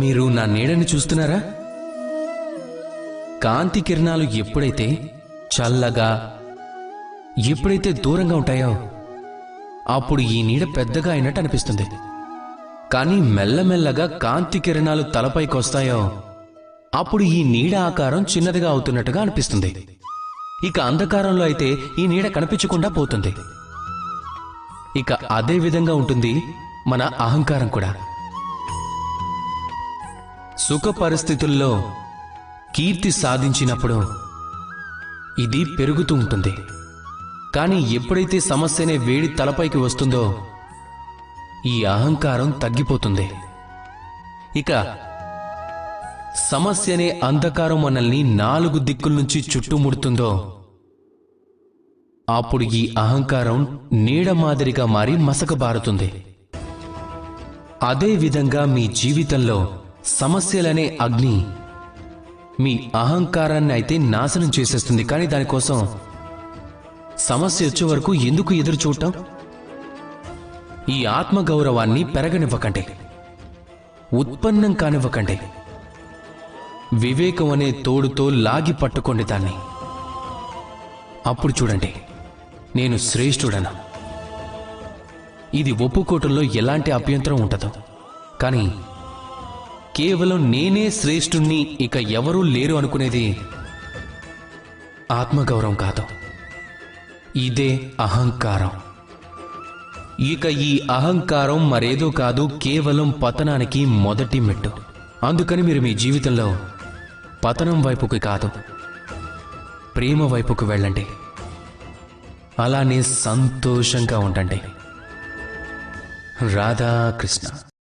మీరు నా నీడని చూస్తున్నారా? కాంతి కిరణాలు ఎప్పుడైతే చల్లగా, ఎప్పుడైతే దూరంగా ఉంటాయో అప్పుడు ఈ నీడ పెద్దగా అయినట్టు అనిపిస్తుంది. కానీ మెల్లమెల్లగా కాంతి కిరణాలు తలపైకి వస్తాయో అప్పుడు ఈ నీడ ఆకారం చిన్నదిగా అవుతున్నట్టుగా అనిపిస్తుంది. ఇక అంధకారంలో అయితే ఈ నీడ కనిపించకుండా పోతుంది. ఇక అదే విధంగా ఉంటుంది మన అహంకారం కూడా. సుఖ పరిస్థితుల్లో కీర్తి సాధించినప్పుడు ఇది పెరుగుతూ ఉంటుంది. కానీ ఎప్పుడైతే సమస్యనే వేడి తలపైకి వస్తుందో ఈ అహంకారం తగ్గిపోతుంది. ఇక సమస్యనే అంధకారం మనల్ని 4 దిక్కుల నుంచి చుట్టుముడుతుందో అప్పుడు ఈ అహంకారం నీడ మాదిరిగా మారి మసకబారుతుంది. అదే విధంగా మీ జీవితంలో సమస్యలనే అగ్ని మీ అహంకారాన్ని అయితే నాశనం చేసేస్తుంది. కానీ దానికోసం సమస్య వచ్చే వరకు ఎందుకు ఎదురు చూడటం? ఈ ఆత్మగౌరవాన్ని పెరగనివ్వకండి, ఉత్పన్నం కానివ్వకండి. వివేకం అనే తోడుతో లాగి పట్టుకోండి దాన్ని. అప్పుడు చూడండి, నేను శ్రేష్ఠుడను. ఇది ఒప్పుకోవటంలో ఎలాంటి అభ్యంతరం ఉండదు. కానీ కేవలం నేనే శ్రేష్ఠుణ్ణి, ఇక ఎవరూ లేరు అనుకునేది ఆత్మగౌరవం కాదు, ఇదే అహంకారం. ఇక ఈ అహంకారం మరేదో కాదు, కేవలం పతనానికి మొదటి మెట్టు. అందుకని మీరు మీ జీవితంలో పతనం వైపుకి కాదు, ప్రేమ వైపుకు వెళ్ళండి. అలానే సంతోషంగా ఉండండి. రాధాకృష్ణ.